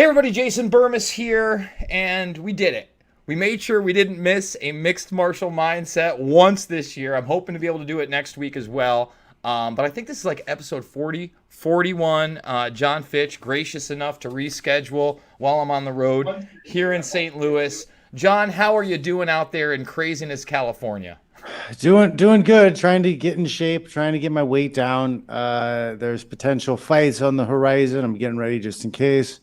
Hey everybody, Jason Burmis here, and we did it. We made sure we didn't miss a mixed martial mindset once this year. I'm hoping to be able to do it next week as well. But I think this is like episode 40, 41. John Fitch, gracious enough to reschedule while I'm on the road here in St. Louis. John, how are you doing out there in craziness, California? Doing good. Trying to get in shape. Trying to get my weight down. There's potential fights on the horizon. I'm getting ready just in case.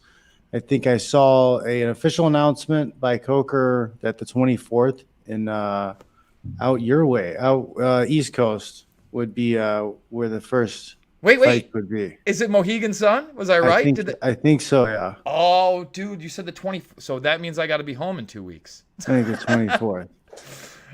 I think I saw an official announcement by Coker that the 24th in out your way, out East Coast would be where the first Wait, fight wait. would be. Is it Mohegan Sun? Was I I right? think Did it? I think so. Yeah, Oh, dude, you said the 20. So that means I got to be home in 2 weeks. I think the 24th.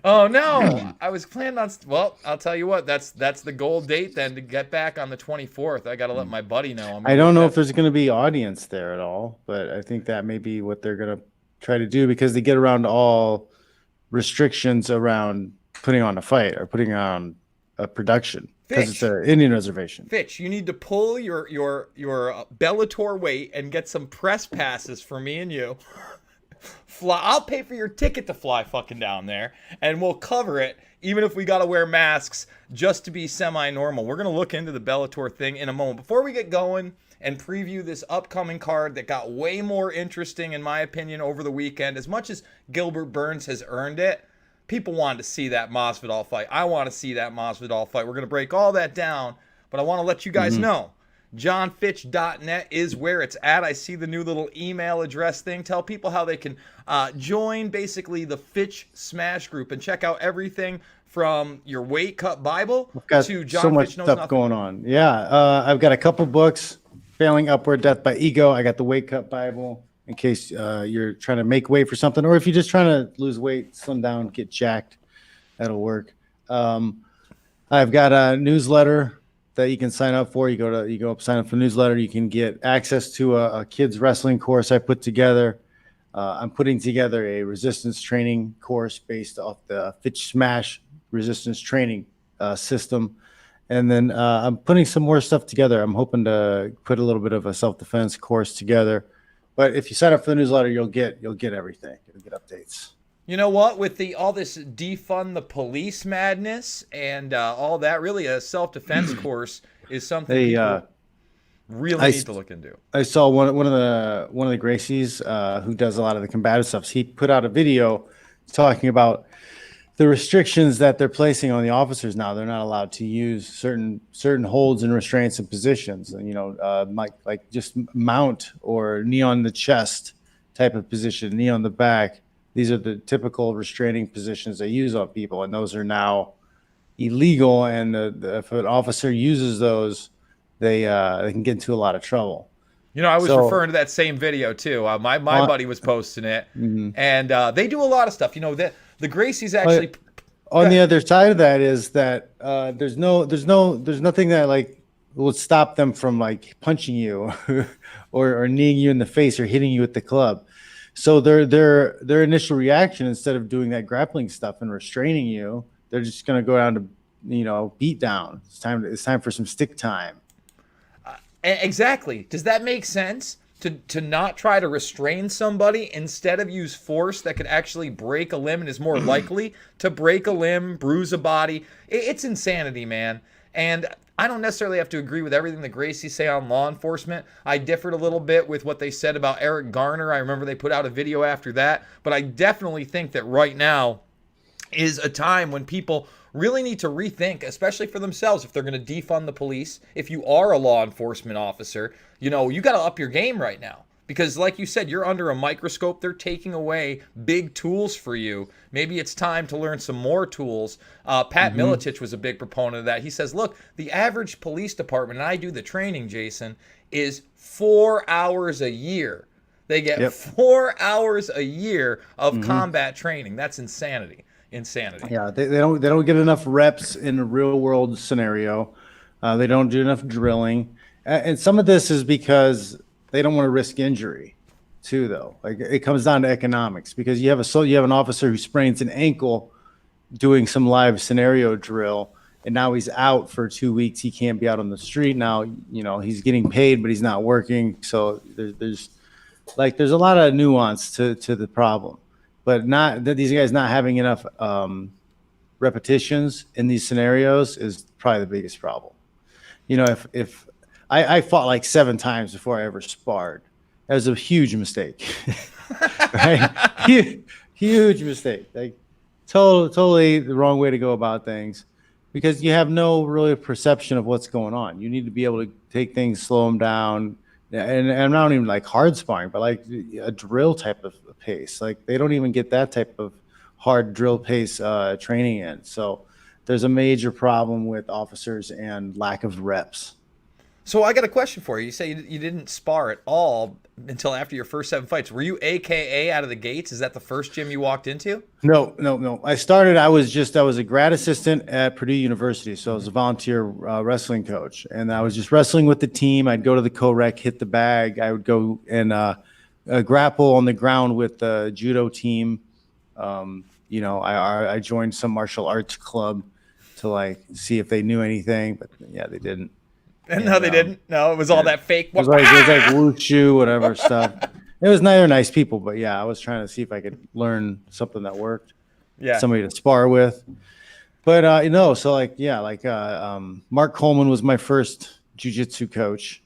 Oh no, I was planning on. Well, I'll tell you what. That's the goal date then to get back on the 24th. I got to let my buddy know. I'm I gonna don't get know that. if there's going to be audience there at all, but I think that may be what they're going to try to do because they get around all restrictions around putting on a fight or putting on a production because it's Fitch, an Indian reservation. Fitch, you need to pull your Bellator weight and get some press passes for me and you. Fly. I'll pay for your ticket to fly fucking down there, and we'll cover it, even if we got to wear masks just to be semi-normal. We're gonna look into the Bellator thing in a moment. Before we get going and preview this upcoming card that got way more interesting, in my opinion, over the weekend. As much as Gilbert Burns has earned it, people wanted to see that Masvidal fight. I want to see that Masvidal fight. We're gonna break all that down, but I want to let you guys know. JohnFitch.net is where it's at. I see the new little email address thing. Tell people how they can join basically the Fitch Smash group and check out everything from your weight cut Bible I've got to so John much Fitch Knows stuff Nothing. going on. Yeah, I've got a couple books: Failing Upward, Death by Ego. I got the Weight Cut Bible in case you're trying to make weight for something, or if you're just trying to lose weight, slim down, get jacked. That'll work. I've got a newsletter that you can sign up for. You go up, sign up for the newsletter. You can get access to a kids wrestling course I put together. I'm putting together a resistance training course based off the Fitch Smash resistance training system. And then I'm putting some more stuff together. I'm hoping to put a little bit of a self-defense course together. But if you sign up for the newsletter, you'll get everything. You'll get updates. You know what? With all this defund the police madness and all that, really a self-defense course is something They people really need to look into. I saw one of the Gracies who does a lot of the combative stuff. He put out a video talking about the restrictions that they're placing on the officers now. They're not allowed to use certain holds and restraints and positions, and like just mount or knee on the chest type of position, knee on the back. These are the typical restraining positions they use on people, and those are now illegal. And if an officer uses those, they can get into a lot of trouble. You know, I was So referring to that same video too. My buddy was posting it, and they do a lot of stuff. You know, the Gracies actually. on the other side of that is that there's nothing that like will stop them from like punching you or kneeing you in the face or hitting you with the club. So their initial reaction, instead of doing that grappling stuff and restraining you, they're just going to go down to beat down. It's time for some stick time. Exactly. Does that make sense? To not try to restrain somebody, instead of use force that could actually break a limb and is more likely to break a limb, bruise a body. It's insanity, man. And I don't necessarily have to agree with everything the Gracies say on law enforcement. I differed a little bit with what they said about Eric Garner. I remember they put out a video after that. But I definitely think that right now is a time when people really need to rethink, especially for themselves, if they're going to defund the police. If you are a law enforcement officer, you got to up your game right now. Because like you said, you're under a microscope. They're taking away big tools for you. Maybe it's time to learn some more tools. Pat Miletich was a big proponent of that. He says, look, the average police department, and I do the training, Jason, is 4 hours a year. They get 4 hours a year of combat training. That's insanity. Yeah, they don't get enough reps in a real world scenario. They don't do enough drilling, and some of this is because they don't want to risk injury, too. Though, like it comes down to economics because you have an officer who sprains an ankle doing some live scenario drill, and now he's out for 2 weeks. He can't be out on the street now. He's getting paid, but he's not working. So there's Like there's a lot of nuance to the problem, but not that these guys not having enough repetitions in these scenarios is probably the biggest problem. You know, if I fought like 7 times before I ever sparred, that was a huge mistake, right? Huge mistake. Like totally the wrong way to go about things, because you have no really perception of what's going on. You need to be able to take things, slow them down, and not even like hard sparring, but like a drill type of pace. Like they don't even get that type of hard drill pace training in. So there's a major problem with officers and lack of reps. So I got a question for you. You say you didn't spar at all until after your first 7 fights. Were you AKA out of the gates? Is that the first gym you walked into? No. I was a grad assistant at Purdue University. So I was a volunteer wrestling coach, and I was just wrestling with the team. I'd go to the co-rec, hit the bag. I would go and grapple on the ground with the judo team. You know, I joined some martial arts club to like see if they knew anything, but yeah, they didn't. And no, they didn't. No, it was all that fake. It was like wushu, whatever stuff. It was neither nice people, but yeah, I was trying to see if I could learn something that worked. Yeah, somebody to spar with. But you know, so like yeah, like Mark Coleman was my first jiu-jitsu coach,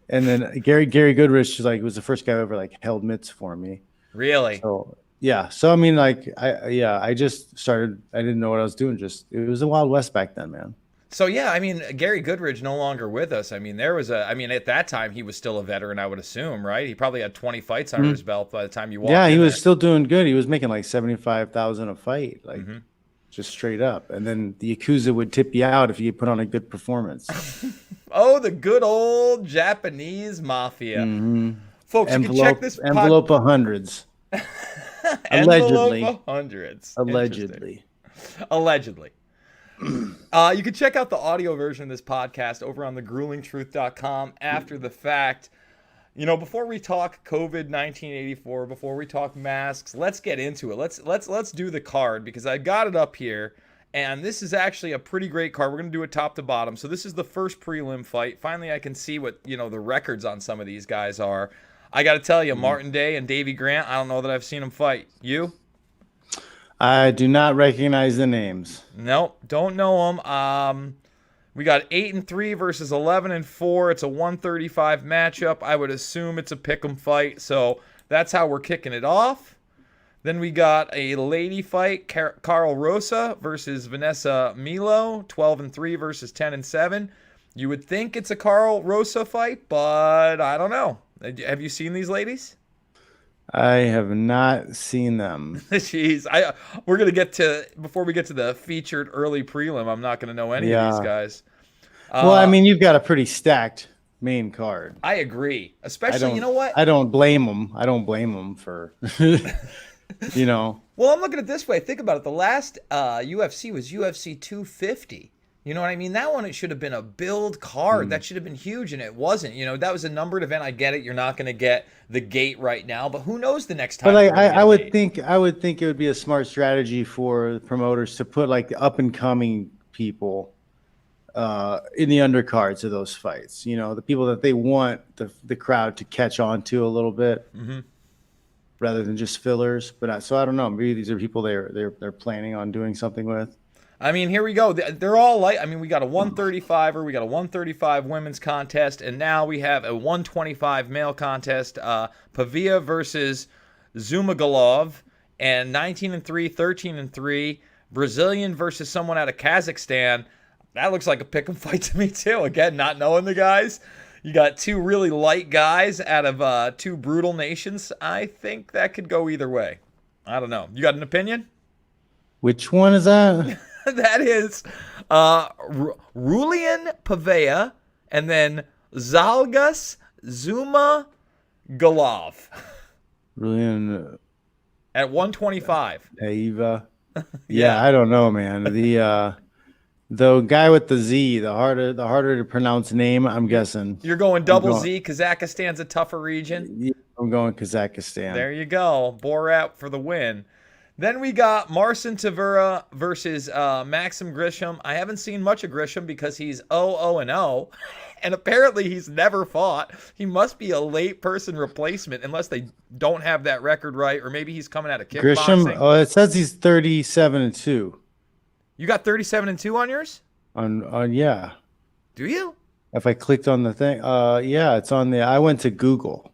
and then Gary Goodrich was the first guy who ever like held mitts for me. Really? So yeah, so I mean, like I just started. I didn't know what I was doing. It was the Wild West back then, man. So yeah, I mean, Gary Goodridge no longer with us. I mean, at that time he was still a veteran, I would assume, right? He probably had 20 fights under his belt by the time you walked in. Yeah, he was still doing good. He was making like 75,000 a fight, like just straight up. And then the Yakuza would tip you out if you put on a good performance. Oh, the good old Japanese mafia. Folks, you can check this envelope of hundreds. Allegedly. Envelope of hundreds. Allegedly. You can check out the audio version of this podcast over on thegruelingtruth.com after the fact. You know, before we talk COVID 1984, before we talk masks, let's get into it. Let's do the card, because I got it up here, and this is actually a pretty great card. We're going to do it top to bottom. So this is the first prelim fight. Finally, I can see what, you know, the records on some of these guys are. I got to tell you, Martin Day and Davey Grant, I don't know that I've seen them fight. You? I do not recognize the names. Nope, don't know them. We got 8-3 versus 11-4. It's a 135 matchup. I would assume it's a pick'em fight, so that's how we're kicking it off. Then we got a lady fight, Carl Rosa versus Vanessa Milo, 12-3 versus 10-7. You would think it's a Carl Rosa fight, but I don't know. Have you seen these ladies? I have not seen them. Jeez, we're gonna get to, before we get to the featured early prelim, I'm not gonna know any of these guys. Well, I mean, you've got a pretty stacked main card. I agree, especially, you know what? I don't blame them for, you know. Well, I'm looking at it this way. Think about it. The last UFC was UFC 250. You know what I mean? That one, it should have been a build card. That should have been huge, and it wasn't. You know, that was a numbered event. I get it. You're not going to get the gate right now, but who knows the next time? But like, I would think it would be a smart strategy for the promoters to put like the up and coming people in the undercards of those fights. You know, the people that they want the crowd to catch on to a little bit, rather than just fillers. But so I don't know. Maybe these are people they're planning on doing something with. I mean, here we go. They're all light. I mean, we got a 135er, we got a 135 women's contest, and now we have a 125 male contest. Pavia versus Zumagulov, and 19-3, 13-3. Brazilian versus someone out of Kazakhstan. That looks like a pick'em fight to me too. Again, not knowing the guys. You got two really light guys out of two brutal nations. I think that could go either way. I don't know. You got an opinion? Which one is that? That is Rulian Pavea and then Zalgas Zuma Golov. Rulian at 125. Pavea. Yeah, I don't know, man. The guy with the Z, the harder to pronounce name, I'm guessing. You're going double Z. Kazakhstan's a tougher region. Yeah, I'm going Kazakhstan. There you go. Borat for the win. Then we got Marcin Tavura versus Maxim Grisham. I haven't seen much of Grisham because he's 0-0-0, and apparently he's never fought. He must be a late person replacement unless they don't have that record right, or maybe he's coming out of kickboxing. Grisham, oh, it says he's 37-2. You got 37-2 on yours? On yeah. Do you? If I clicked on the thing, yeah, it's on the. I went to Google.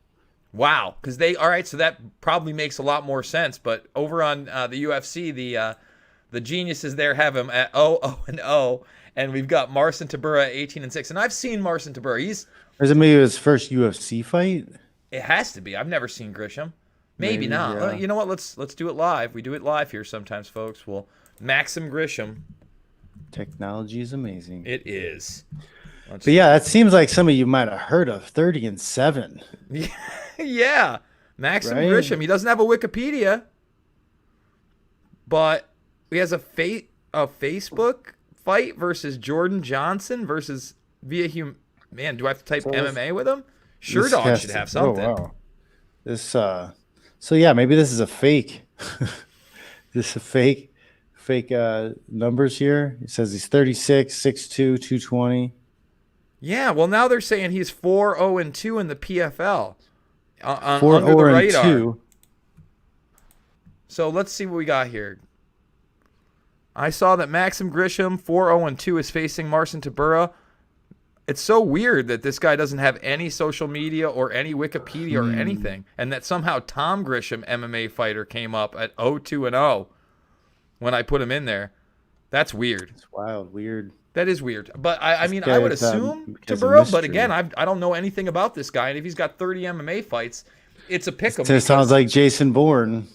Wow, because all right, so that probably makes a lot more sense. But over on the UFC, the geniuses there have him at 0-0-0, and we've got Marcin Tybura at 18-6. And I've seen Marcin Tybura. Is it maybe his first UFC fight? It has to be. I've never seen Grisham. Maybe not. Yeah. You know what? Let's do it live. We do it live here sometimes, folks. Well, Maxim Grisham. Technology is amazing. It is. But yeah, that seems like some of you might have heard of 30-7. Yeah, Maxim Right? Grisham. He doesn't have a Wikipedia, but he has a Facebook fight versus Jordan Johnson versus Man, do I have to type MMA with him? Sure Dog should have something. Oh, wow. This so yeah, maybe this is a fake. This is a fake numbers here. It says he's 36, 6'2", 220. Yeah, well now they're saying he's 4-0-2 in the PFL. Under the 4-0-2. radar. So let's see what we got here. I saw that Maxim Grisham 4-0-2 is facing Marcin Tybura. It's so weird that this guy doesn't have any social media or any Wikipedia or anything, and that somehow Tom Grisham, MMA fighter, came up at 0-2-0 when I put him in there. That's weird. It's wild, weird. That is weird. But I mean, I would assume because Tybura, but again, I don't know anything about this guy, and if he's got 30 MMA fights, it's a pick 'em. It sounds like Jason Bourne.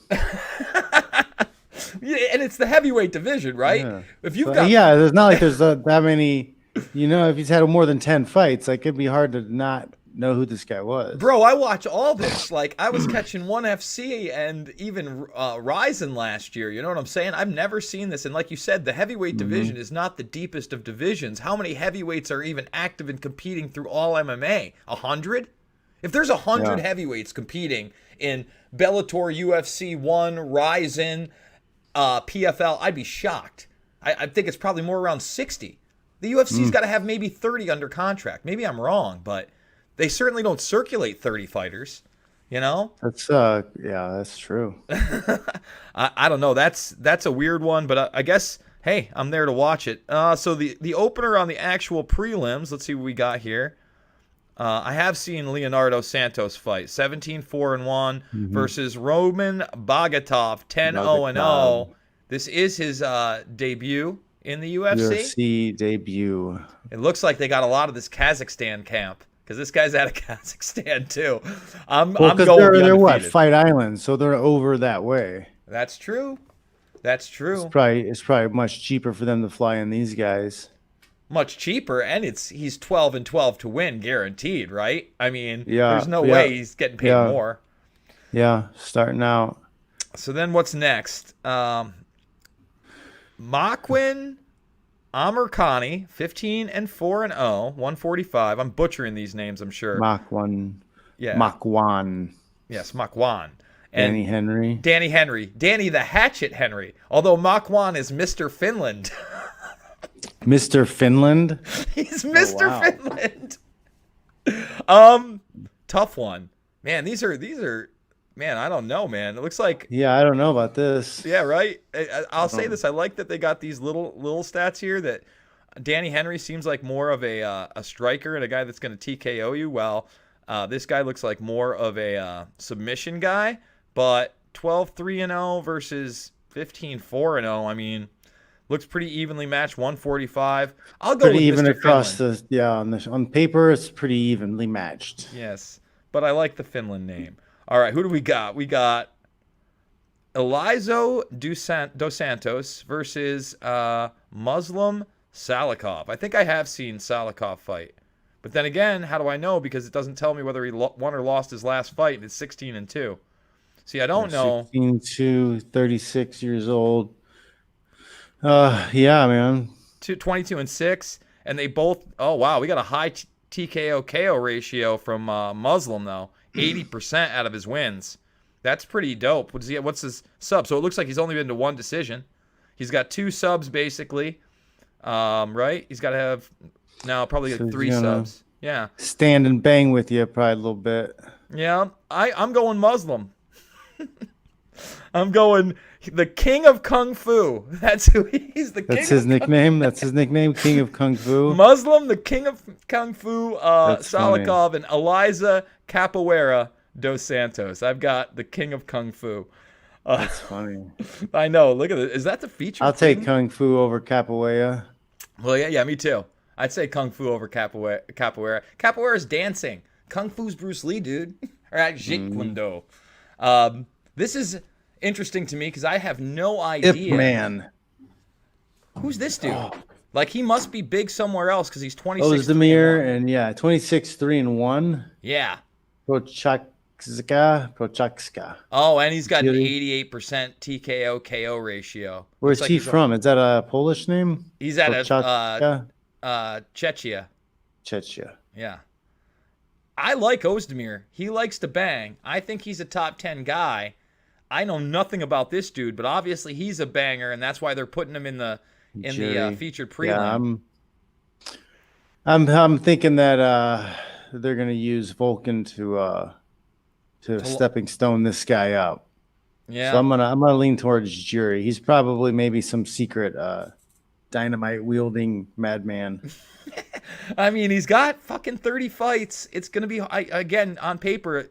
Yeah, and it's the heavyweight division, right? Yeah. If you've But, got yeah, there's not like there's that many. You know, if he's had more than 10 fights, like it'd be hard to not know who this guy was. Bro, I watch all this. Like, I was catching ONE FC and even Ryzen last year. You know what I'm saying? I've never seen this. And like you said, the heavyweight division is not the deepest of divisions. How many heavyweights are even active and competing through all MMA? 100? If there's 100 heavyweights competing in Bellator, UFC 1, Ryzen, PFL, I'd be shocked. I think it's probably more around 60. The UFC's got to have maybe 30 under contract. Maybe I'm wrong, but they certainly don't circulate 30 fighters, you know? That's yeah, that's true. I don't know. That's a weird one, but I guess, hey, I'm there to watch it. So the opener on the actual prelims, let's see what we got here. I have seen Leonardo Santos fight, 17-4-1 versus Roman Bogatov, 10-0-0. This is his debut in the UFC. UFC debut. It looks like they got a lot of this Kazakhstan camp because this guy's out of Kazakhstan too. I'm going. They're what? Fight Island, so they're over that way. That's true. That's true. It's probably much cheaper for them to fly in these guys. Much cheaper, and he's 12-12 to win, guaranteed, right? I mean, there's no way he's getting paid more. Yeah, starting out. So then what's next? Makwin Amirkhani, 15-4-0, 145. I'm butchering these names, I'm sure. Makwan. Yeah. Makwan. Yes, Makwan. And Danny Henry. Danny the Hatchet Henry. Although Makwan is Mr. Finland. Mr. Finland? He's Mr. Finland. Tough one. Man, these are man, I don't know, man. It looks like I don't know about this. Yeah, right. I'll say this. I like that they got these little stats here. That Danny Henry seems like more of a striker and a guy that's going to TKO you. Well, this guy looks like more of a submission guy. But 12-3-0 versus 15-4-0. I mean, looks pretty evenly matched. 145. I'll go pretty with even Mr. across Finland. On paper it's pretty evenly matched. Yes, but I like the Finland name. All right, who do we got? We got Elizo Dos Santos versus Muslim Salikov. I think I have seen Salikov fight. But then again, how do I know? Because it doesn't tell me whether he won or lost his last fight, and it's 16-2. See, I don't know. 16-2, 36 years old. Yeah, man. 22-6, and they both. Oh wow, we got a high TKO KO ratio from Muslim though. 80% out of his wins. That's pretty dope. What's his sub? So it looks like he's only been to one decision. He's got 2 subs basically. Right? He's got to have now probably So like he's 3 gonna subs. Yeah. stand and bang with you probably a little bit. Yeah. I'm going Muslim. I'm going the King of Kung Fu. That's who he's. The That's King his nickname. That's his nickname, King of Kung Fu. Muslim, the King of Kung Fu, That's funny. Salikov, and Eliza Capoeira dos Santos. I've got the King of Kung Fu. That's funny. I know. Look at it. Is that the feature? I'll take Kung Fu over Capoeira. Well, yeah, me too. I'd say Kung Fu over Capoeira. Capoeira is dancing. Kung Fu's Bruce Lee, dude. Or at Jeet Kune Do. This is interesting to me because I have no idea. Ip Man. Who's this dude? Like, he must be big somewhere else because he's 26. Ozdemir and 26-3-1. Yeah. Prochazka. Oh, and he's got an Really? 88% TKO KO ratio. Where's Looks like he he's from? Is that a Polish name? He's at Prochazka? Czechia. Czechia. Yeah. I like Ozdemir. He likes to bang. I think he's a top 10 guy. I know nothing about this dude, but obviously he's a banger, and that's why they're putting him in the featured prelim. Yeah, I'm thinking that they're gonna use Vulcan to stepping stone this guy up. Yeah. So I'm gonna lean towards Jury. He's probably maybe some secret dynamite wielding madman. I mean, he's got fucking 30 fights. It's going to be, again, on paper,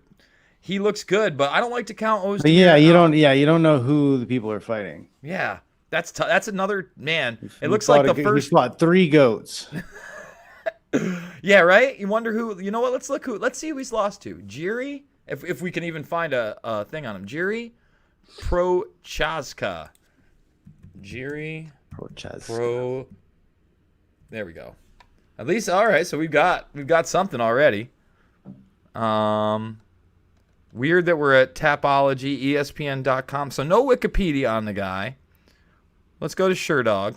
he looks good, but I don't like to count Ozdemir. But you don't know who the people are fighting. Yeah, that's another, man. It looks He like fought the first. He fought 3 goats. Yeah, right? You wonder who, you know what? Let's see who he's lost to. Jiri, if we can even find a thing on him. Jiri Prochazka. Jiri Prochazka. There we go. At least, all right. So we've got something already. Weird that we're at Tapology, ESPN.com. So no Wikipedia on the guy. Let's go to Sherdog.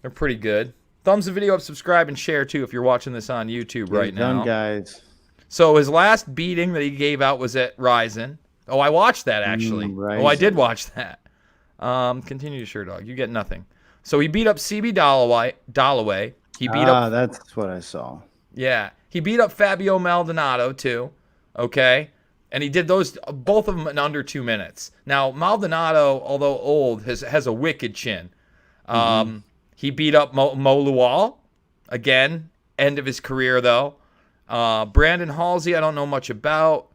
They're pretty good. Thumbs the video up, subscribe, and share too if you're watching this on YouTube right now. Done, guys. So his last beating that he gave out was at Ryzen. Oh, I watched that actually. Oh, I did watch that. Continue to Sherdog. You get nothing. So he beat up CB Dalloway. He beat up. That's what I saw. Yeah, he beat up Fabio Maldonado too. Okay, and he did those both of them in under 2 minutes. Now Maldonado, although old, has a wicked chin. He beat up Mo Lual again. End of his career though. Brandon Halsey, I don't know much about.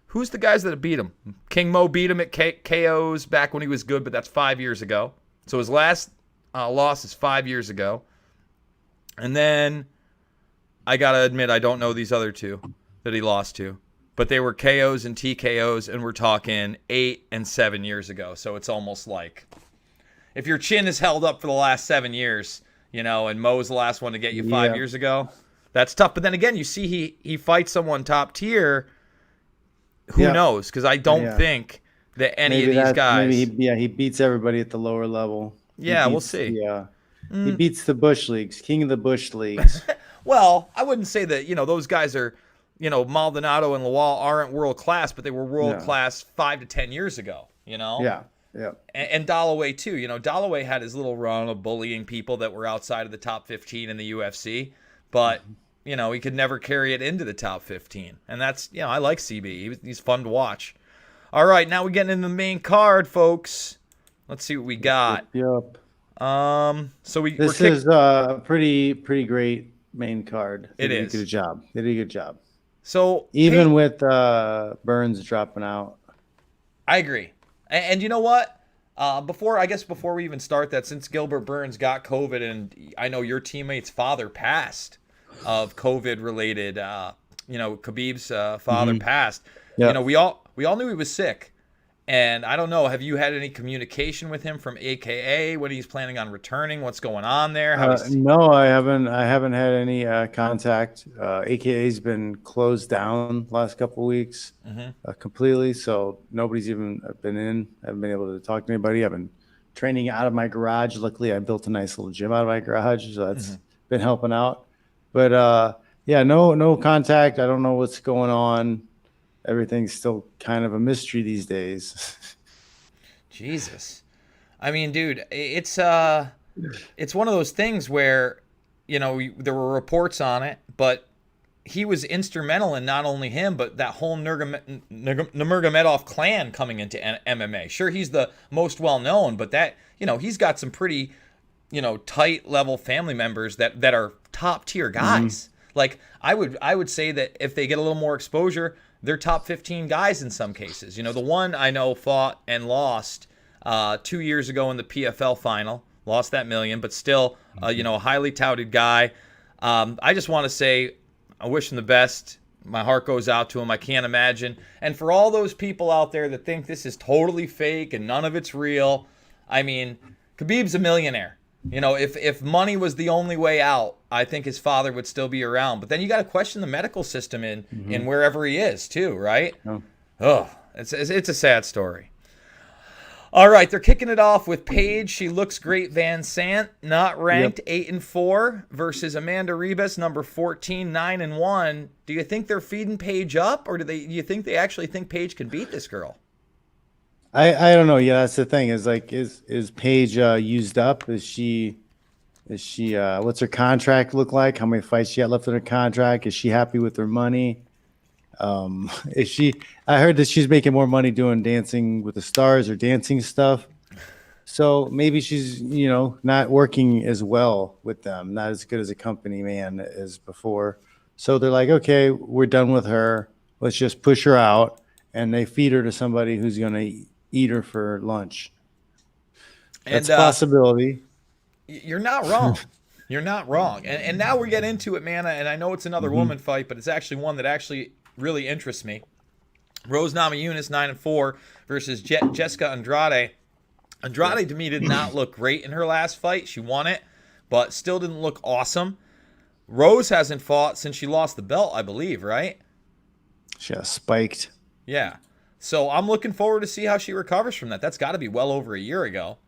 Who's the guys that beat him? King Mo beat him at KOs back when he was good, but that's 5 years ago. So his last loss is 5 years ago. And then I got to admit, I don't know these other two that he lost to. But they were KOs and TKOs, and we're talking 8 and 7 years ago. So it's almost like if your chin is held up for the last 7 years, and Mo's the last one to get you 5 years ago, that's tough. But then again, you see he fights someone top tier. Who knows? Because I don't think that any of these guys. Maybe he beats everybody at the lower level. Yeah, we'll see. Yeah. He beats the Bush Leagues, king of the Bush Leagues. Well, I wouldn't say that, those guys are, Maldonado and Lawal aren't world class, but they were world class 5 to 10 years ago, Yeah. And Dalloway, too. Dalloway had his little run of bullying people that were outside of the top 15 in the UFC, but, he could never carry it into the top 15. And that's, I like CB. He's fun to watch. All right, now we're getting into the main card, folks. Let's see what we got. Yep. This is a pretty great main card. It is. They did a good job. So even with Burns dropping out, I agree. And you know what? Before we even start that, since Gilbert Burns got COVID, and I know your teammate's father passed of COVID-related, Khabib's father passed. Yeah. We all knew he was sick. And I don't know, have you had any communication with him from AKA when he's planning on returning? What's going on there? No, I haven't had any contact. AKA's been closed down last couple of weeks completely, so nobody's even been in. I haven't been able to talk to anybody. I've been training out of my garage. Luckily, I built a nice little gym out of my garage, so that's been helping out. But no contact. I don't know what's going on. everything's still kind of a mystery these days. Jesus. I mean, dude, it's one of those things where, there were reports on it, but he was instrumental in not only him, but that whole Nurmagomedov clan coming into MMA. Sure, he's the most well known, but he's got some pretty, tight level family members that are top tier guys. Like I would say that if they get a little more exposure, they're top 15 guys in some cases. The one I know fought and lost 2 years ago in the PFL final, lost that million, but still, a highly touted guy. I just want to say, I wish him the best. My heart goes out to him. I can't imagine. And for all those people out there that think this is totally fake and none of it's real, I mean, Khabib's a millionaire. If money was the only way out, I think his father would still be around. But then you got to question the medical system in wherever he is too, right? Oh. Oh, it's a sad story. All right, they're kicking it off with Paige. She looks great. Van Sant, not ranked, 8-4 versus Amanda Ribas, number 14, 9-1. Do you think they're feeding Paige up, or do you think they actually think Paige can beat this girl? I don't know. Yeah, that's the thing. Is Paige used up? Is she? What's her contract look like? How many fights she got left in her contract? Is she happy with her money? Is she? I heard that she's making more money doing Dancing with the Stars or dancing stuff. So maybe she's, not working as well with them, not as good as a company man as before. So they're like, okay, we're done with her. Let's just push her out, and they feed her to somebody who's going to eat her for lunch. That's a possibility. You're not wrong. You're not wrong. And now we get into it, man. And I know it's another woman fight, but it's actually one that actually really interests me. Rose Namajunas, 9-4 versus Jessica Andrade. Andrade, to me, did not look great in her last fight. She won it, but still didn't look awesome. Rose hasn't fought since she lost the belt, I believe, right? She got spiked. Yeah. So I'm looking forward to see how she recovers from that. That's got to be well over a year ago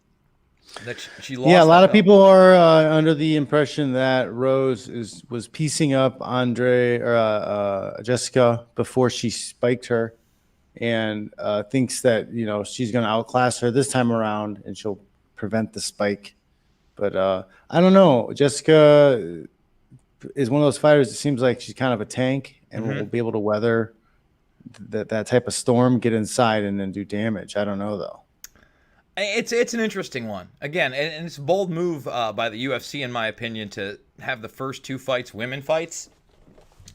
that she lost. Yeah, a lot of belt. people are under the impression that Rose was piecing up Jessica before she spiked her, and thinks that she's going to outclass her this time around and she'll prevent the spike. But I don't know. Jessica is one of those fighters. It seems like she's kind of a tank and will be able to weather that type of storm, get inside, and then do damage. I don't know though. It's an interesting one. Again, and it's a bold move by the UFC, in my opinion, to have the first two fights women fights,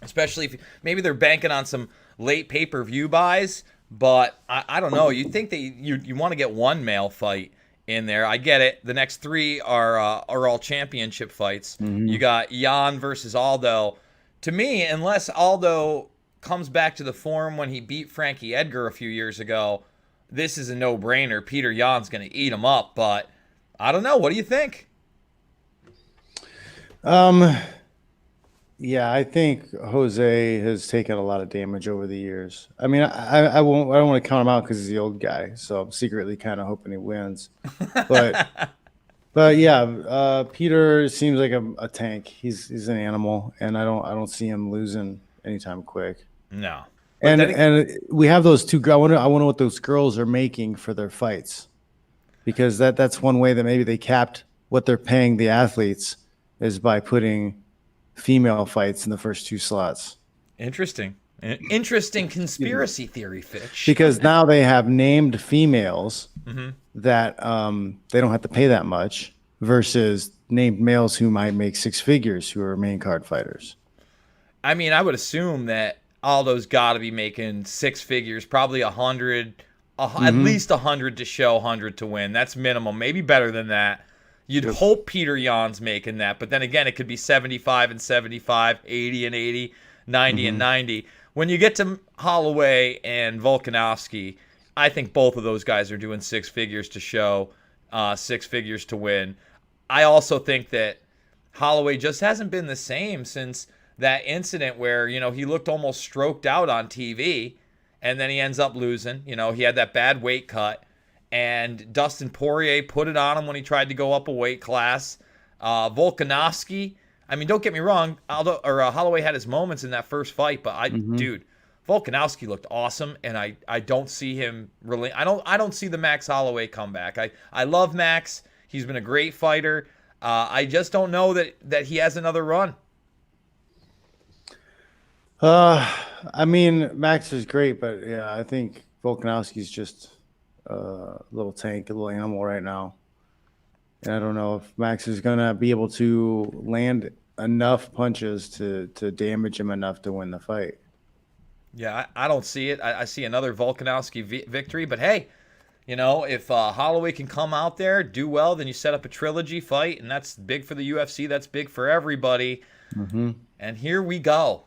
especially if maybe they're banking on some late pay-per-view buys. But I don't know. You think that you want to get one male fight in there. I get it. The next three are all championship fights. You got Jan versus Aldo. To me, unless Aldo comes back to the form when he beat Frankie Edgar a few years ago, this is a no-brainer. Peter Yan's going to eat him up, but I don't know. What do you think? Yeah, I think Jose has taken a lot of damage over the years. I mean, I don't want to count him out because he's the old guy, so I'm secretly kind of hoping he wins. But yeah, Peter seems like a tank. He's an animal, and I don't see him losing anytime quick. No. And we have those two. I wonder what those girls are making for their fights, because that's one way that maybe they capped what they're paying the athletes is by putting female fights in the first two slots. Interesting conspiracy theory, Fitch. Because now they have named females that they don't have to pay that much versus named males who might make six figures who are main card fighters. I mean, I would assume that Aldo's got to be making six figures, probably 100, at least 100 to show, 100 to win. That's minimum, maybe better than that. You'd hope Peter Yan's making that, but then again, it could be 75 and 75, 80 and 80, 90 and 90. When you get to Holloway and Volkanovski, I think both of those guys are doing six figures to show, six figures to win. I also think that Holloway just hasn't been the same since that incident where, he looked almost stroked out on TV, and then he ends up losing. He had that bad weight cut, and Dustin Poirier put it on him when he tried to go up a weight class. Volkanovski, I mean, don't get me wrong, Holloway had his moments in that first fight, but dude, Volkanovski looked awesome, and I don't see him really. I don't see the Max Holloway comeback. I love Max. He's been a great fighter. I just don't know that he has another run. I mean, Max is great, but yeah, I think Volkanovski's just a little tank, a little animal right now. And I don't know if Max is gonna be able to land enough punches to damage him enough to win the fight. Yeah, I don't see it. I see another Volkanovski victory, but hey, if Holloway can come out there, do well, then you set up a trilogy fight, and that's big for the UFC. That's big for everybody. Mm-hmm. And here we go.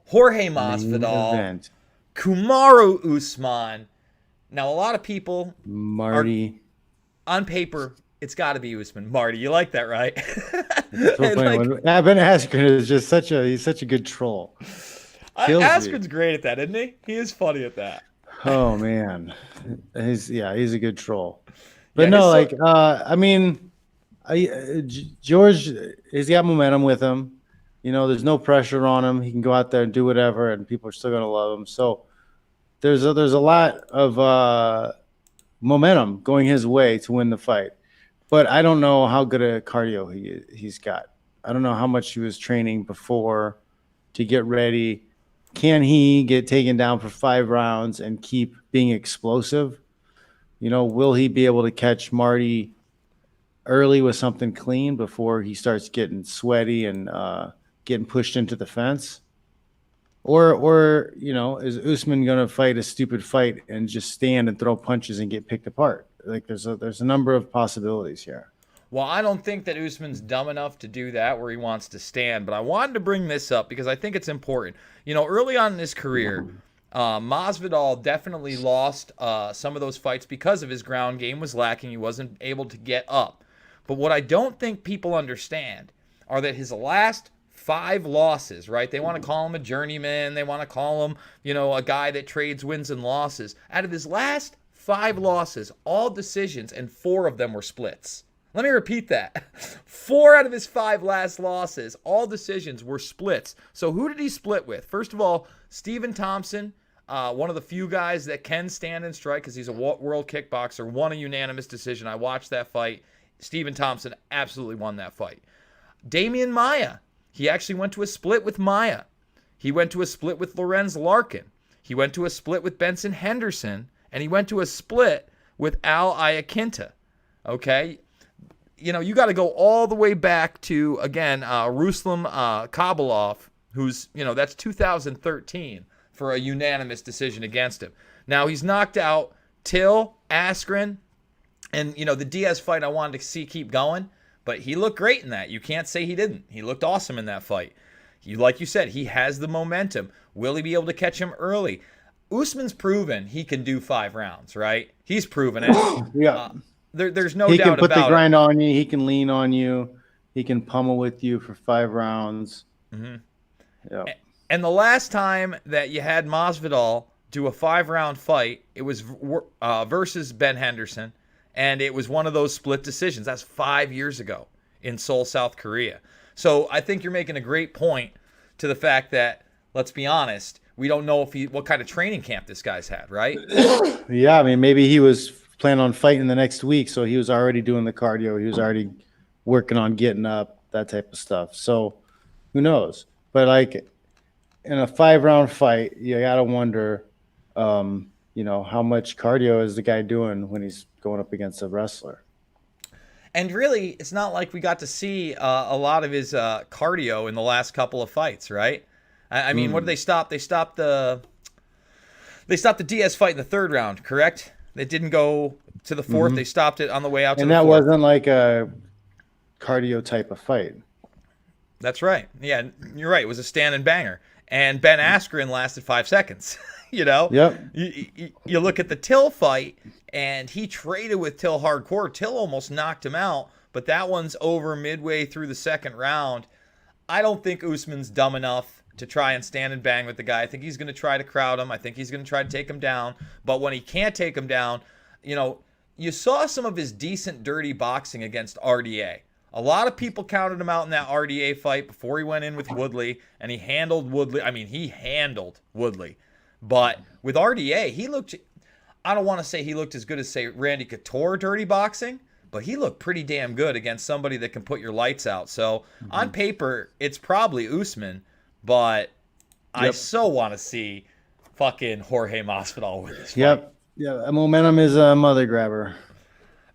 Jorge Masvidal, Kamaru Usman. Now, a lot of people on paper, it's got to be Usman. Marty, you like that, right? So Ben Askren is just he's such a good troll. Askren's great at that, isn't he? He is funny at that. Oh man, he's a good troll. But yeah, I mean, George has got momentum with him. There's no pressure on him. He can go out there and do whatever, and people are still going to love him. So there's a lot of momentum going his way to win the fight. But I don't know how good a cardio he's got. I don't know how much he was training before to get ready. Can he get taken down for 5 rounds and keep being explosive? Will he be able to catch Marty early with something clean before he starts getting sweaty and getting pushed into the fence? Or is Usman going to fight a stupid fight and just stand and throw punches and get picked apart? Like there's a number of possibilities here. Well, I don't think that Usman's dumb enough to do that where he wants to stand, but I wanted to bring this up because I think it's important. Early on in his career, Masvidal definitely lost some of those fights because of his ground game was lacking. He wasn't able to get up. But what I don't think people understand are that his last 5 losses, right? They want to call him a journeyman. They want to call him, a guy that trades wins and losses. Out of his last 5 losses, all decisions, and 4 of them were splits. Let me repeat that. 4 out of his 5 last losses, all decisions were splits. So who did he split with? First of all, Stephen Thompson, one of the few guys that can stand and strike because he's a world kickboxer, won a unanimous decision. I watched that fight. Stephen Thompson absolutely won that fight. Damian Maia, he actually went to a split with Maia. He went to a split with Lorenz Larkin. He went to a split with Benson Henderson. And he went to a split with Al Iaquinta. Okay? You got to go all the way back to, again, Ruslan Kabalov, who's, that's 2013 for a unanimous decision against him. Now, he's knocked out Till, Askren, and, the Diaz fight I wanted to see keep going, but he looked great in that. You can't say he didn't. He looked awesome in that fight. Like you said, he has the momentum. Will he be able to catch him early? Usman's proven he can do 5 rounds, right? He's proven it. Yeah. There's no doubt about it. He can put the grind on you. He can lean on you. He can pummel with you for 5 rounds. Mm-hmm. Yeah. And the last time that you had Masvidal do a 5-round fight, it was versus Ben Henderson, and it was one of those split decisions. That's 5 years ago in Seoul, South Korea. So I think you're making a great point to the fact that, let's be honest, we don't know what kind of training camp this guy's had, right? Yeah, I mean, maybe he was planning on fighting the next week, so he was already doing the cardio. He was already working on getting up, that type of stuff. So who knows? But like in a 5-round fight, you gotta wonder, how much cardio is the guy doing when he's going up against a wrestler? And really, it's not like we got to see a lot of his cardio in the last couple of fights, right? I mean, what did they stop? They stopped the Diaz fight in the 3rd round, correct? It didn't go to the 4th. Mm-hmm. They stopped it on the way out to the 4th. And that wasn't like a cardio type of fight. That's right. Yeah, you're right. It was a stand and banger. And Ben Askren lasted 5 seconds. Yep. You look at the Till fight, and he traded with Till hardcore. Till almost knocked him out, but that one's over midway through the 2nd round. I don't think Usman's dumb enough to try and stand and bang with the guy. I think he's going to try to crowd him. I think he's going to try to take him down. But when he can't take him down, you saw some of his decent, dirty boxing against RDA. A lot of people counted him out in that RDA fight before he went in with Woodley, and he handled Woodley. I mean, he handled Woodley. But with RDA, he looked, I don't want to say he looked as good as, say, Randy Couture dirty boxing, but he looked pretty damn good against somebody that can put your lights out. So on paper, it's probably Usman, but I so want to see fucking Jorge Masvidal with this fight. Yeah, momentum is a mother grabber.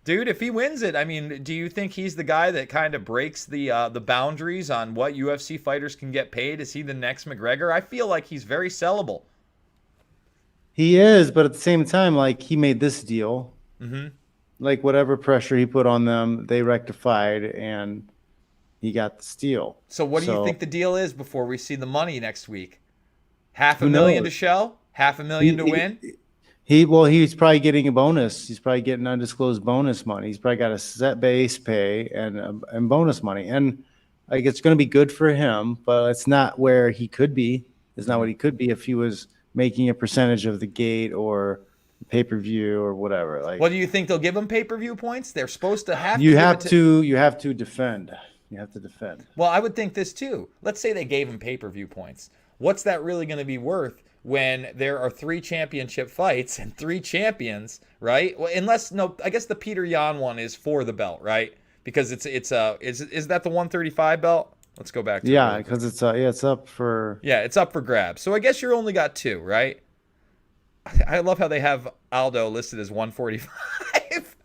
Dude, if he wins it, I mean, do you think he's the guy that kind of breaks the boundaries on what UFC fighters can get paid? Is he the next McGregor? I feel like he's very sellable. He is, but at the same time, like, he made this deal. Mm-hmm. Like, whatever pressure he put on them, they rectified, and he got the steal. So what do you think the deal is before we see the money next week? $500,000 knows? to show? $500,000 to win? He's probably getting a bonus. He's probably getting undisclosed bonus money. He's probably got a set base pay and bonus money. And like, it's going to be good for him, but it's not where he could be. It's not what he could be if he was making a percentage of the gate or pay-per-view or whatever. Like, Well, do you think they'll give him pay-per-view points? They're supposed to have you to. have to defend. You have to defend. Well, I would think this too. Let's say they gave him pay-per-view points. What's that really going to be worth when there are 3 championship fights and 3 champions, right? Well, I guess the Peter Yan one is for the belt, right? Because is that the 135 belt? Let's go back to it. Because it's up for it's up for grabs. So I guess you're only got 2, right? I love how they have Aldo listed as 145.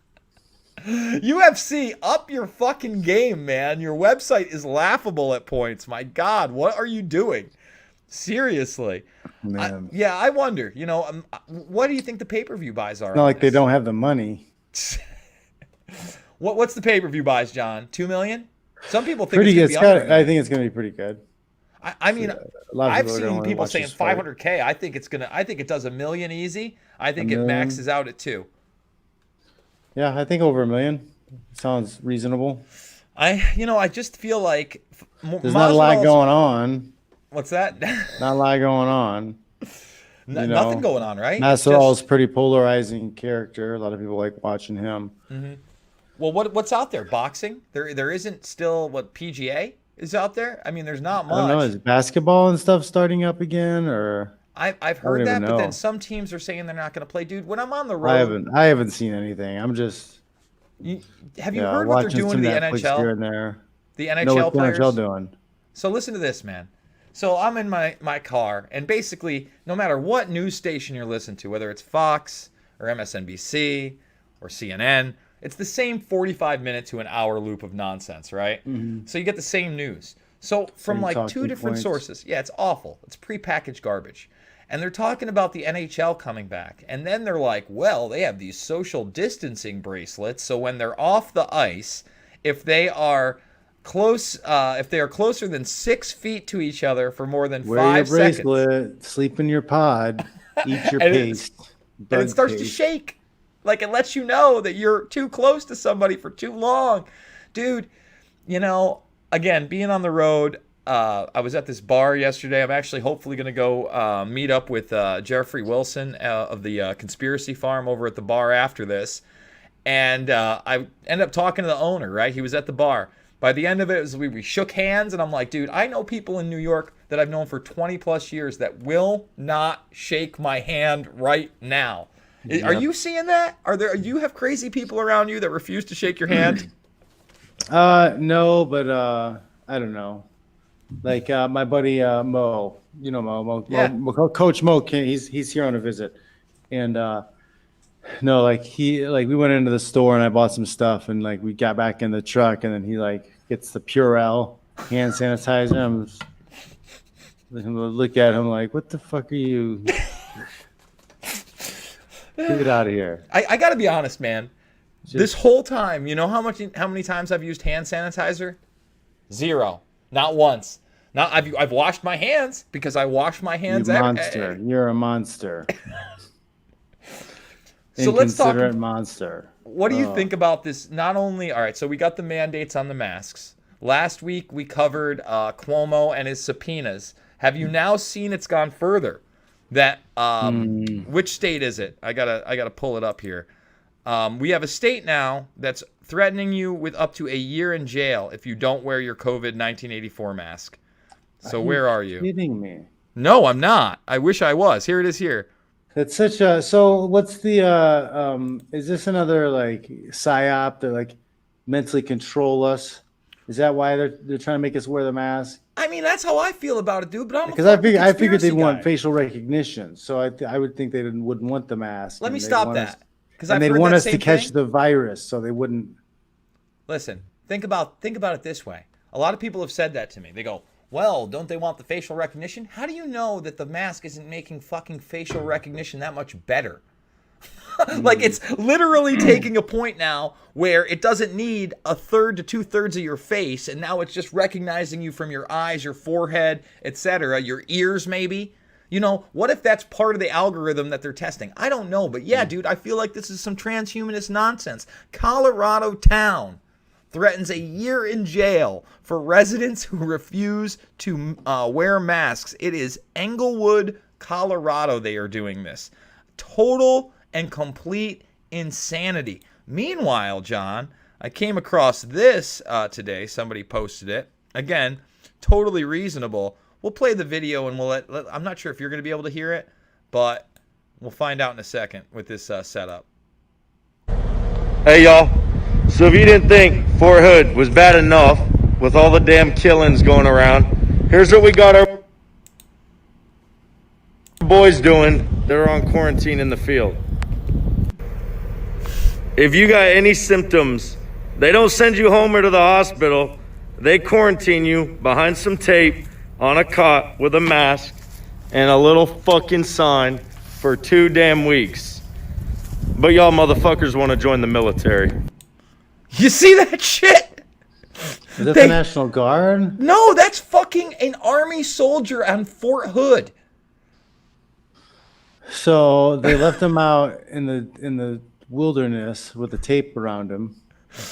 UFC, up your fucking game, man. Your website is laughable at points. My God, what are you doing? Seriously. Man. I wonder, what do you think the pay-per-view buys are? Not like they don't have the money. What's the pay-per-view buys, John? 2 million? Some people think pretty it's good. I think it's going to be pretty good. I mean, I've seen people saying 500K. I think it does $1 million easy. I think it maxes out at 2. Yeah, I think over $1 million sounds reasonable. I just feel like there's not a lot going on. What's that? Not a lot going on. Nothing going on, right? Masvidal's pretty polarizing character. A lot of people like watching him. Mm-hmm. Well, what's out there? Boxing? There isn't still what PGA is out there. I mean, there's not much. I don't know. Is basketball and stuff starting up again, or I've heard that, but then some teams are saying they're not going to play. Dude, when I'm on the road, I haven't seen anything. I'm just. Have you heard what they're doing to the NHL? Here and there. The NHL players. NHL doing? So listen to this, man. So I'm in my car, and basically, no matter what news station you're listening to, whether it's Fox or MSNBC or CNN, it's the same 45-minute to an hour loop of nonsense, right? Mm-hmm. So you get the same news. So from like 2 different sources. Yeah, it's awful. It's prepackaged garbage. And they're talking about the NHL coming back. And then they're like, well, they have these social distancing bracelets. So when they're off the ice, if they are closer than 6 feet to each other for more than 5 seconds. Wear your bracelet, sleep in your pod, eat your paste. And it starts to shake. Like, it lets you know that you're too close to somebody for too long. Dude, again, being on the road, I was at this bar yesterday. I'm actually hopefully going to go meet up with Jeffrey Wilson of the Conspiracy Farm over at the bar after this. And I ended up talking to the owner, right? He was at the bar. By the end of it, we shook hands, and I'm like, dude, I know people in New York that I've known for 20 plus years that will not shake my hand right now. Yep. Are you seeing that? Do you have crazy people around you that refuse to shake your hand? No, but I don't know. Like my buddy Mo, Mo, Coach Mo, he's here on a visit, and no, like we went into the store and I bought some stuff, and like we got back in the truck, and then he like gets the Purell hand sanitizer. I'm look at him like, what the fuck are you? Get out of here. I got to be honest, man. This whole time, you know how many times I've used hand sanitizer? 0. Not once. I've washed my hands because I wash my hands. You monster. You're a monster. So let's talk. Inconsiderate monster. What do you think about this? Not only, all right, so we got the mandates on the masks. Last week we covered Cuomo and his subpoenas. Have you now seen it's gone further? That which state is it? I gotta pull it up here. We have a state now that's threatening you with up to a year in jail if you don't wear your COVID 1984 mask. So where are you? Kidding me? No, I'm not. I wish I was. Here it is here. It's such a so. What's the? Is this another like psyop to like mentally control us? Is that why they're trying to make us wear the mask? I mean, that's how I feel about it, dude. But I'm Because I figured they'd conspiracy want guy. facial recognition, so I would think they wouldn't want the mask. Let me and they'd stop want us- that. Because And I've they'd heard want that us to same catch thing. the virus, so they wouldn't. Listen, think about it this way. A lot of people have said that to me. They go, well, don't they want the facial recognition? How do you know that the mask isn't making fucking facial recognition that much better? Like, it's literally taking a point now where it doesn't need a third to 2/3 of your face, and now it's just recognizing you from your eyes, your forehead, etc., your ears maybe. You know, what if that's part of the algorithm that they're testing? I don't know, but yeah, dude, I feel like this is some transhumanist nonsense. Colorado town threatens a year in jail for residents who refuse to wear masks. It is Englewood, Colorado. They are doing this. Total and complete insanity. Meanwhile, John, I came across this today. Somebody posted it. Again, totally reasonable. We'll play the video and we'll I'm not sure if you're going to be able to hear it, but we'll find out in a second with this setup. Hey y'all, so if you didn't think Fort Hood was bad enough with all the damn killings going around, here's what we got our boys doing. They're on quarantine in the field. If you got any symptoms, they don't send you home or to the hospital. They quarantine you behind some tape on a cot with a mask and a little fucking sign for 2 damn weeks. But y'all motherfuckers want to join the military. You see that shit? Is that the National Guard? No, that's fucking an army soldier on Fort Hood. So they left them out in the wilderness with the tape around them.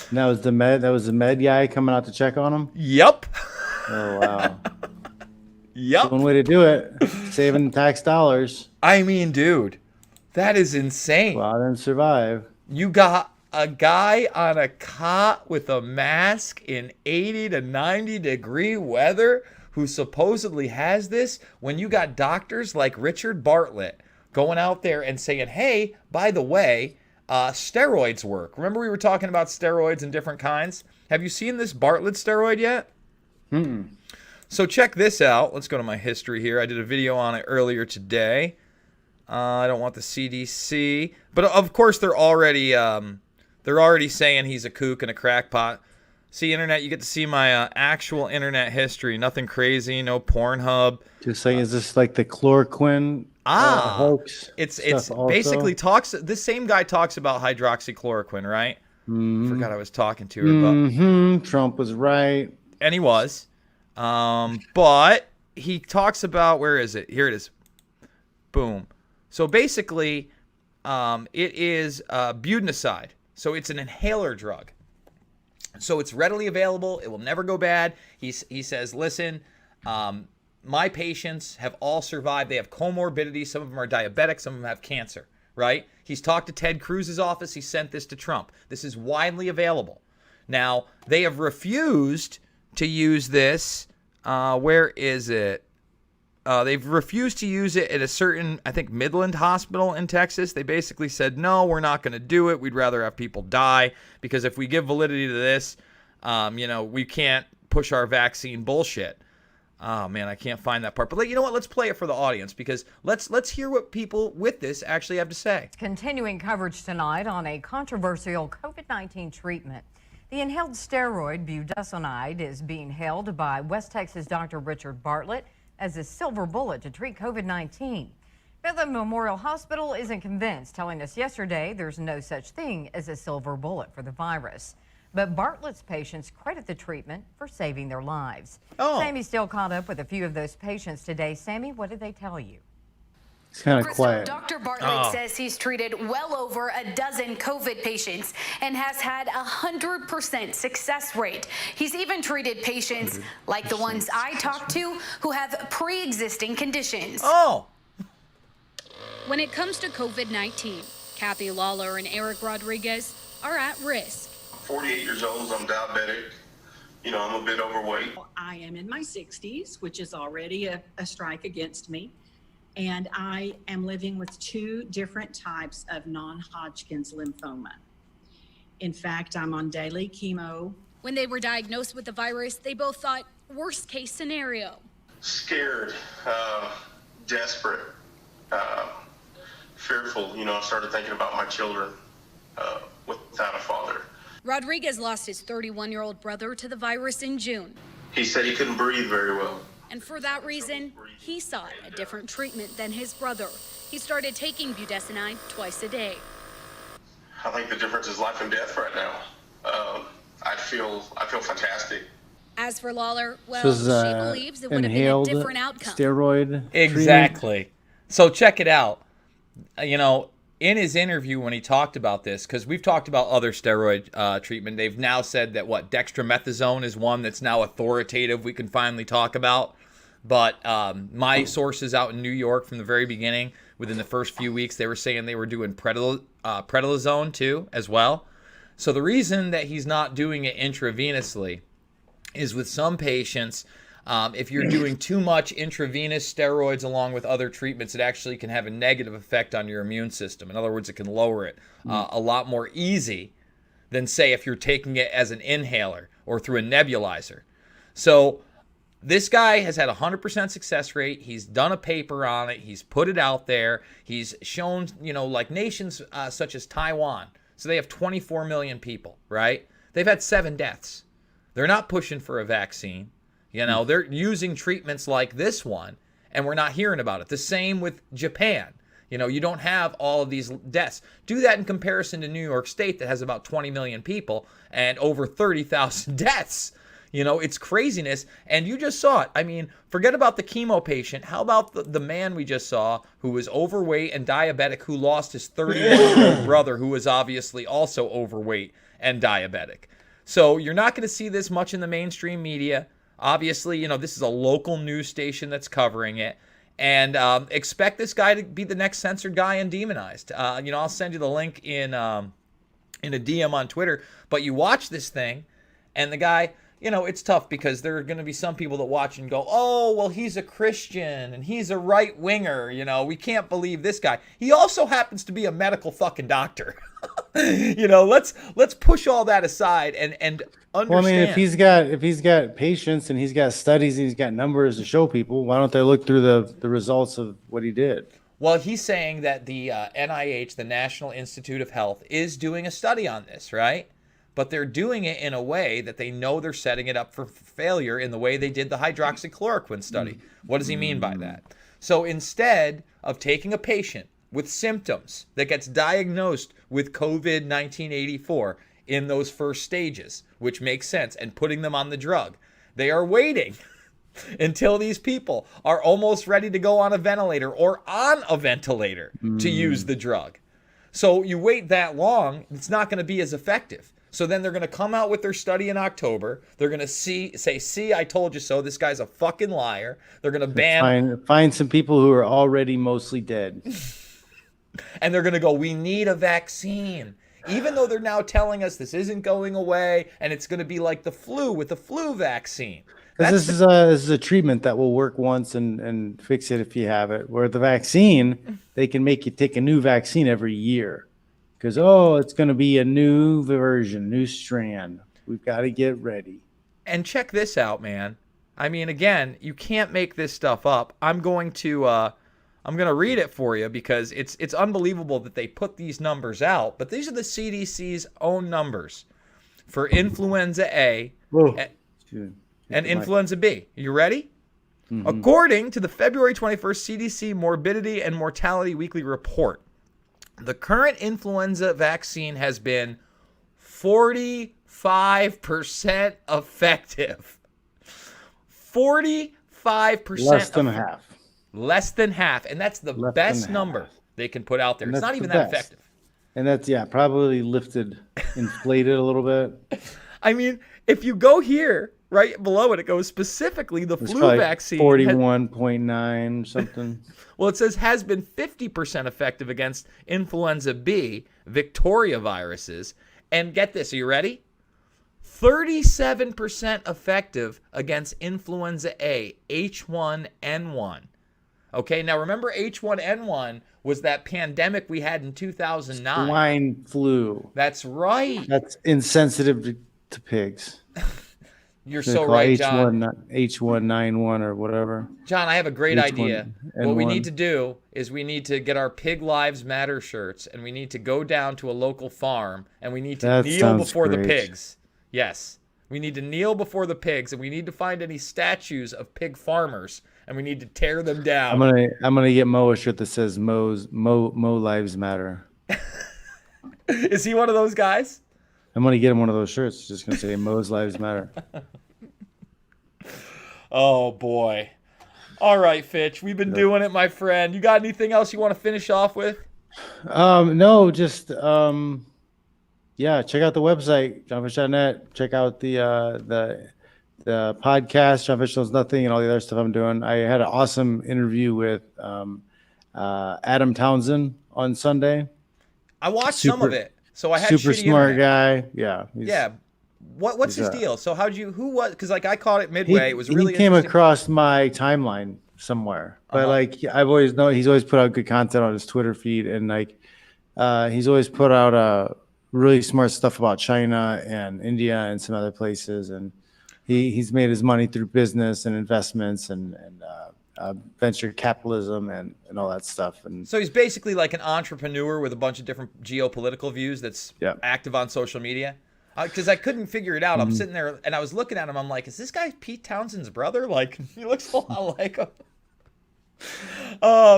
And that was the med guy coming out to check on them. Yep. Oh wow. Yep. One way to do it, saving tax dollars. I mean, dude, that is insane. Go out and survive. You got a guy on a cot with a mask in 80 to 90 degree weather who supposedly has this, when you got doctors like Richard Bartlett going out there and saying, hey, by the way, steroids work. Remember we were talking about steroids and different kinds? Have you seen this Bartlett steroid yet? So check this out. Let's go to my history here. I did a video on it earlier today. I don't want the CDC, but of course they're already saying he's a kook and a crackpot. See, internet, you get to see my actual internet history. Nothing crazy, no Pornhub. Just saying, is this like the chloroquine hoax? It's also? basically talks. This same guy talks about hydroxychloroquine, right? Forgot I was talking to her, but Trump was right. and he was. But he talks about, where is it? Here it is. Boom. So basically, it is budesonide. So it's an inhaler drug. So it's readily available. It will never go bad. He says, listen, my patients have all survived. They have comorbidities. Some of them are diabetic. Some of them have cancer, right? He's talked to Ted Cruz's office. He sent this to Trump. This is widely available. Now, they have refused to use this. Where is it? They've refused to use it at a certain, I think, Midland hospital in Texas. They basically said, no, we're not going to do it. We'd rather have people die, because if we give validity to this, we can't push our vaccine bullshit. Oh, man, I can't find that part. But you know what? Let's play it for the audience, because let's hear what people with this actually have to say. Continuing coverage tonight on a controversial COVID-19 treatment. The inhaled steroid budesonide is being hailed by West Texas Dr. Richard Bartlett as a silver bullet to treat COVID-19. But the Memorial Hospital isn't convinced, telling us yesterday there's no such thing as a silver bullet for the virus. But Bartlett's patients credit the treatment for saving their lives. Sammy still caught up with a few of those patients today. Sammy, what did they tell you? It's kind of quiet. Dr. Bartlett says he's treated well over a dozen COVID patients and has had 100% success rate. He's even treated patients like the ones I talked to who have pre-existing conditions. Oh. When it comes to COVID-19, Kathy Lawler and Eric Rodriguez are at risk. 48 years old, I'm diabetic. You know, I'm a bit overweight. I am in my 60s, which is already a strike against me. And I am living with 2 different types of non-Hodgkin's lymphoma. In fact, I'm on daily chemo. When they were diagnosed with the virus, they both thought worst case scenario. Scared, desperate, fearful. You know, I started thinking about my children without a father. Rodriguez lost his 31-year-old brother to the virus in June. He said he couldn't breathe very well. And for that reason, he sought a different treatment than his brother. He started taking budesonide twice a day. I think the difference is life and death right now. I feel fantastic. As for Lawler, well, This is she believes it would have been a inhaled different outcome. steroid. Exactly. So check it out. You know, in his interview when he talked about this, because we've talked about other steroid treatment, they've now said that dextromethasone is one that's now authoritative we can finally talk about. But my sources out in New York from the very beginning, within the first few weeks, they were saying they were doing prednisone too as well. So the reason that he's not doing it intravenously is with some patients, if you're doing too much intravenous steroids along with other treatments, it actually can have a negative effect on your immune system. In other words, it can lower it a lot more easy than, say, if you're taking it as an inhaler or through a nebulizer. So this guy has had a 100% success rate. He's done a paper on it. He's put it out there. He's shown, you know, like nations such as Taiwan. So they have 24 million people, right? They've had 7 deaths. They're not pushing for a vaccine. You know, they're using treatments like this one, and we're not hearing about it. The same with Japan. You know, you don't have all of these deaths. Do that in comparison to New York State that has about 20 million people and over 30,000 deaths. You know, it's craziness. And you just saw it. I mean, forget about the chemo patient. How about the man we just saw who was overweight and diabetic, who lost his 31-year-old brother, who was obviously also overweight and diabetic? So you're not going to see this much in the mainstream media. Obviously, you know, this is a local news station that's covering it. And expect this guy to be the next censored guy and demonized. You know, I'll send you the link in a DM on Twitter. But you watch this thing, and the guy, you know, it's tough because there are going to be some people that watch and go, oh, well, he's a Christian and he's a right winger. You know, we can't believe this guy. He also happens to be a medical fucking doctor. You know, let's push all that aside and understand. Well, I mean, if he's got patients and he's got studies and he's got numbers to show people, why don't they look through the results of what he did? Well, he's saying that the NIH, the National Institute of Health, is doing a study on this, right? But they're doing it in a way that they know they're setting it up for failure in the way they did the hydroxychloroquine study. What does he mean by that? So instead of taking a patient with symptoms that gets diagnosed with COVID-1984 in those first stages, which makes sense, and putting them on the drug, they are waiting until these people are almost ready to go on a ventilator or on a ventilator to use the drug. So you wait that long, it's not going to be as effective. So then they're going to come out with their study in October. They're going to say, I told you so. This guy's a fucking liar. They're going to ban. Find some people who are already mostly dead. And they're going to go, we need a vaccine. Even though they're now telling us this isn't going away and it's going to be like the flu with the flu vaccine. This is a treatment that will work once and fix it if you have it. Where the vaccine, they can make you take a new vaccine every year. Because, it's going to be a new version, new strand. We've got to get ready. And check this out, man. I mean, again, you can't make this stuff up. I'm going to read it for you because it's unbelievable that they put these numbers out. But these are the CDC's own numbers for influenza A and influenza B. You ready? Mm-hmm. According to the February 21st CDC Morbidity and Mortality Weekly Report, the current influenza vaccine has been 45% effective. 45%. Less than half. And that's the best number they can put out there. It's not even that effective. And that's, probably inflated a little bit. I mean, if you go here right below it, it goes specifically the It's flu probably vaccine. 41.9 something. Well, it says has been 50% effective against influenza B, Victoria viruses. And get this, are you ready? 37% effective against influenza A, H1N1. Okay, now remember H1N1 was that pandemic we had in 2009. Swine flu. That's right. That's insensitive to pigs. You're They so call right, John. H1N1 or whatever. John, I have a great idea. What we H1N1. need to do is we need to get our Pig Lives Matter shirts, and we need to go down to a local farm, and we need to That kneel sounds before the great. pigs. Yes. We need to kneel before the pigs, and we need to find any statues of pig farmers, and we need to tear them down. I'm gonna get Mo a shirt that says Mo Lives Matter. Is he one of those guys? I'm gonna get him one of those shirts. Just gonna say Mo's Lives Matter. Oh, boy. All right, Fitch. We've been doing it, my friend. You got anything else you want to finish off with? No, just yeah, check out the website, johnfish.net. Check out the podcast, John Fish Knows Nothing, and all the other stuff I'm doing. I had an awesome interview with Adam Townsend on Sunday. I watched some of it, so I had super shitty smart internet. guy. Yeah, Yeah. What's his deal? So who was, because like I caught it midway. It was he really came interesting. across my timeline somewhere, but like I've always known he's always put out good content on his Twitter feed, and like he's always put out really smart stuff about China and India and some other places, and he's made his money through business and investments and venture capitalism and all that stuff. And So he's basically like an entrepreneur with a bunch of different geopolitical views that's active on social media. Because I couldn't figure it out. I'm sitting there and I was looking at him. I'm like, is this guy Pete Townsend's brother? Like, he looks a lot like him.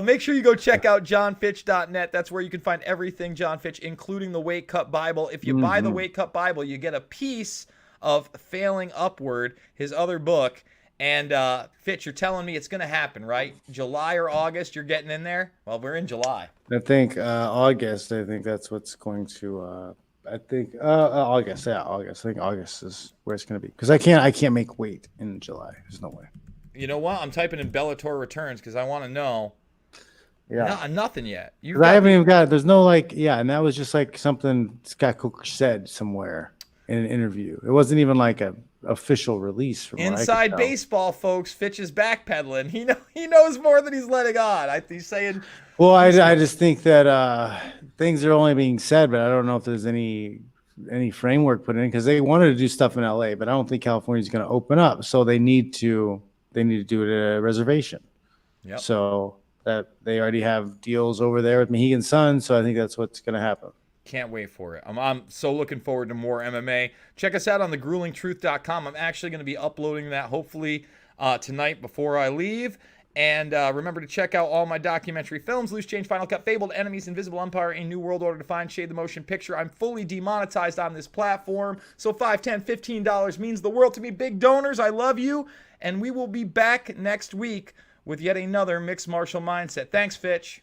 Make sure you go check out johnfitch.net. That's where you can find everything John Fitch, including the Weight Cut Bible. If you buy the Weight Cut Bible, you get a piece of Failing Upward, his other book. And Fitch, you're telling me it's going to happen, right? July or August, you're getting in there? Well, we're in July. I think August. I think that's what's going to. I think August. Yeah, August. I think August is where it's going to be because I can't make weight in July. There's no way. You know what? I'm typing in Bellator returns because I want to know. Yeah, nothing yet. I haven't even got. There's no like. Yeah, and that was just like something Scott Coker said somewhere in an interview. It wasn't even like a official release from Inside baseball, folks. Fitch is backpedaling. He knows more than he's letting on. He's saying. Well, I just think that things are only being said, but I don't know if there's any framework put in because they wanted to do stuff in LA, but I don't think California is going to open up. So they need to do it at a reservation. Yep. So that they already have deals over there with Mohegan Sun. So I think that's what's going to happen. Can't wait for it. I'm so looking forward to more MMA. Check us out on thegruelingtruth.com. I'm actually going to be uploading that hopefully tonight before I leave. And remember to check out all my documentary films, Loose Change, Final Cut, Fabled, Enemies, Invisible Empire, A New World Order Defined, Shade the Motion Picture. I'm fully demonetized on this platform. So $5, $10, $15 means the world to me. Big donors, I love you. And we will be back next week with yet another Mixed Martial Mindset. Thanks, Fitch.